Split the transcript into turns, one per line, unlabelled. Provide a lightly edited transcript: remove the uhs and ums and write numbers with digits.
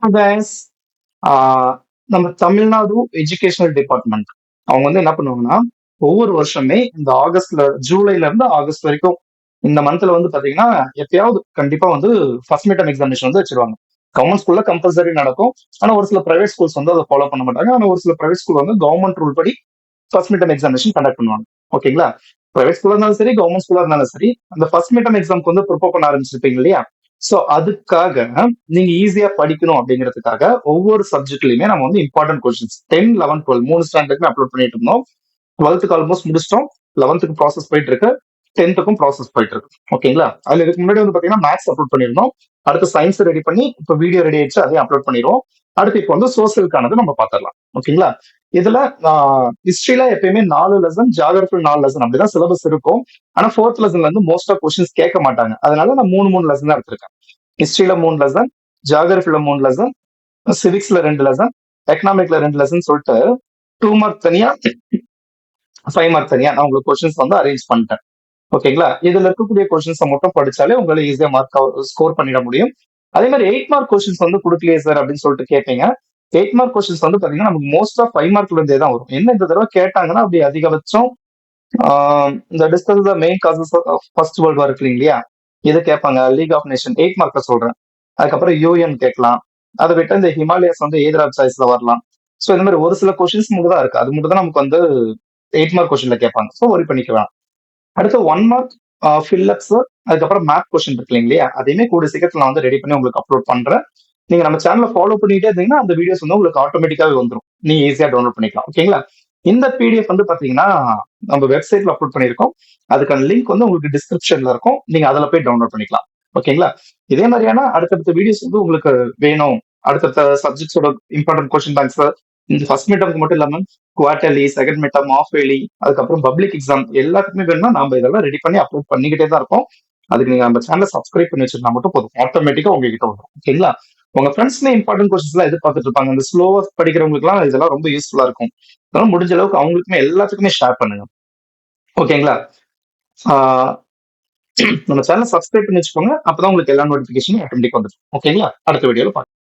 Guys, நம்ம Tamil Nadu educational department அவங்க வந்து என்ன பண்ணுவாங்கன்னா, ஒவ்வொரு வருஷமே இந்த ஆகஸ்ட்ல ஜூலைல இருந்து ஆகஸ்ட் வரைக்கும் இந்த மந்த்ல வந்து பாத்தீங்கன்னா எப்பயாவது கண்டிப்பா வந்து ஃபர்ஸ்ட் மிட்டம் எக்ஸாமினேஷன் வந்து வச்சிருவாங்க. கவர்மெண்ட் ஸ்கூல்ல கம்பல்சரி நடக்கும். ஆனா ஒரு சில பிரைவேட் ஸ்கூல்ஸ் வந்து அதை ஃபாலோ பண்ண மாட்டாங்க. ஆனா ஒரு சில பிரைவேட் ஸ்கூல் வந்து கவர்மெண்ட் ரூல் படி ஃபர்ஸ்ட் மிட்டம் எக்ஸாமினேஷன் கண்டக்ட் பண்ணுவாங்க. ஓகேங்களா? பிரைவேட் ஸ்கூலா இருந்தாலும் சரி, கவர்மெண்ட் ஸ்கூலா இருந்தாலும் சரி, அந்த ஃபர்ஸ்ட் மிட்டம் எக்ஸாம்க்கு வந்து ப்ரிப்பேர் பண்ண ஆரம்பிச்சிருப்பீங்க இல்லையா? சோ அதுக்காக நீங்க ஈஸியா படிக்கணும் அப்படிங்கிறதுக்காக ஒவ்வொரு சப்ஜெக்ட்லயுமே நம்ம வந்து இம்பார்ட்டன்ட் கொஸ்டின்ஸ் 10, 11, 12 3 ஸ்டாண்டர்ட்க்கு அப்லோட் பண்ணிட்டு இருந்தோம். 12க்கு ஆல்மோஸ்ட் முடிச்சிட்டோம். 11க்கு ப்ராசஸ் போயிட்டு இருக்கு. 10த்துக்கும் ப்ராசஸ் போயிட்டு இருக்கு. ஓகேங்களா? அதுல இதுக்கு முன்னாடி வந்து பாத்தீங்கன்னா மேத்ஸ் அப்லோட் பண்ணிருந்தோம். அடுத்து சயின்ஸ் ரெடி பண்ணி இப்ப வீடியோ ரெடி ஆயிடுச்சு, அதையும் அப்லோட் பண்ணிடுவோம். அடுத்து இப்போ வந்து சோசியலுக்கானது நம்ம பாத்திரலாம். ஓகேங்களா? இதுல ஹிஸ்டரியில எப்பயுமே 4 லெசன், ஜியாகிரபி 4 லெசன் அப்படிதான் சிலபஸ் இருக்கும். ஆனா 4th லெசன்ல இருந்து மோஸ்ட் ஆஃப் கொஸ்டின்ஸ் கேட்க மாட்டாங்க. அதனால நான் 3 லெசன் தான் எடுத்திருக்கேன். ஹிஸ்டரியில 3 லெசன், ஜியாகிரபில 3 லெசன், சிவிக்ஸ்ல 2 லெசன், எக்கனாமிக்ல 2 லெசன் சொல்லிட்டு 2 மார்க் தனியா, 5 மார்க் தனியா நான் உங்களுக்கு கொஸ்டின்ஸ் வந்து அரேஞ்ச் பண்ணிட்டேன். ஓகேங்களா? இதுல இருக்கக்கூடிய கொஸ்டின்ஸ் மட்டும் படிச்சாலே உங்களால ஈஸியா மார்க் ஸ்கோர் பண்ணிட முடியும். அதே மாதிரி 8 மார்க் கொஸ்டின்ஸ் வந்து கொடுக்கலையே சார் அப்படின்னு சொல்லிட்டு கேட்பீங்க. 8 மார்க் கொஸ்டின்ஸ் வந்து பாத்தீங்கன்னா நமக்கு மோஸ்ட் ஆஃப் 5 மார்க்ல இருந்தே தான் வரும். என்ன இந்த தடவை கேட்டாங்கன்னா அப்படி அதிகபட்சம் இந்த discuss the main causes of first world war இருக்கு இல்லையா? இது கேட்பாங்க. லீக் ஆஃப் நேஷன் 8 மார்க்ல சொல்றேன். அதுக்கப்புறம் யூஎன் கேட்கலாம். அதை விட்டு இந்த ஹிமாலயாஸ் வந்து எய்தர் ஆப் சாய்ஸ்ல வரலாம். சோ இந்த மாதிரி ஒரு சில கொஸ்டின்ஸ் மட்டும் தான் இருக்கு. அது மட்டும் தான் நமக்கு வந்து 8 மார்க் கொஸ்டின்ல கேட்பாங்க. சோ ஒரி பண்ணிக்க வேணாம். அடுத்து 1 மார்க் ஃபில்லப்ஸ், அதுக்கப்புறம் மேத் கொஸ்டின் இருக்கு இல்லையா? அதையுமே கூடிய சீக்கிரத்துல நான் வந்து ரெடி பண்ணி உங்களுக்கு அப்லோட் பண்றேன். நீங்க நம்ம சேனலை ஃபாலோ பண்ணிட்டே இருந்தீங்கன்னா அந்த வீடியோஸ் வந்து உங்களுக்கு ஆட்டோமேட்டிக்காவே வந்துடும். நீங்க ஈஸியா டவுன்லோட் பண்ணிக்கலாம். ஓகேங்களா? இந்த பிடிஎஃப் வந்து பாத்தீங்கன்னா நம்ம வெப்சைட்ல அப்லோட் பண்ணிருக்கோம். அதுக்கான லிங்க் வந்து உங்களுக்கு டிஸ்கிரிப்ஷன்ல இருக்கும். நீங்க அதுல போய் டவுன்லோட் பண்ணிக்கலாம். ஓகேங்களா? இதே மாதிரியான அடுத்தடுத்த வீடியோஸ் வந்து உங்களுக்கு வேணும். அடுத்தடுத்த சப்ஜெக்ட்ஸோட இம்பார்ட்டன்ட் கொஸ்டின் பேங்க்ஸ் இந்த ஃபர்ஸ்ட் மிட்டம்க்கு மட்டும் இல்லாம quarterly, second midterm, half yearly, அதுக்கப்புறம் பப்ளிக் எக்ஸாம் எல்லாத்துக்குமே வேணும்னா நாம இதெல்லாம் ரெடி பண்ணி அப்லோட் பண்ணிக்கிட்டே தான் இருக்கோம். அதுக்கு நீங்க நம்ம சேனலை சப்ஸ்கிரைப் பண்ணி வச்சிருந்தா மட்டும் போதும். ஆட்டோமேட்டிக்கா உங்ககிட்ட வந்துடும். ஓகேங்களா? உங்க ஃப்ரெண்ட்ஸ்மே இம்பார்ட்டன்ட் கொஸ்டின்ஸ் எல்லாம் எதிர்பார்த்துட்டு இருப்பாங்க. இந்த ஸ்லோவா படிக்கிறவங்களுக்கு எல்லாம் இதெல்லாம் ரொம்ப யூஸ்ஃபுல்லா இருக்கும். அதனால முடிஞ்ச அளவுக்கு அவங்களுக்குமே எல்லாத்துக்குமே ஷேர் பண்ணுங்க. ஓகேங்களா? ஆஹ் நம்ம சேனல் சப்ஸ்கிரைப் பண்ணி வச்சுக்கோங்க. அப்பதான் உங்களுக்கு எல்லா நோட்டிபிகேஷனும் ஆட்டோமேட்டிக் வந்துடும். ஓகேங்களா? அடுத்த வீடியோல பார்க்கலாம்.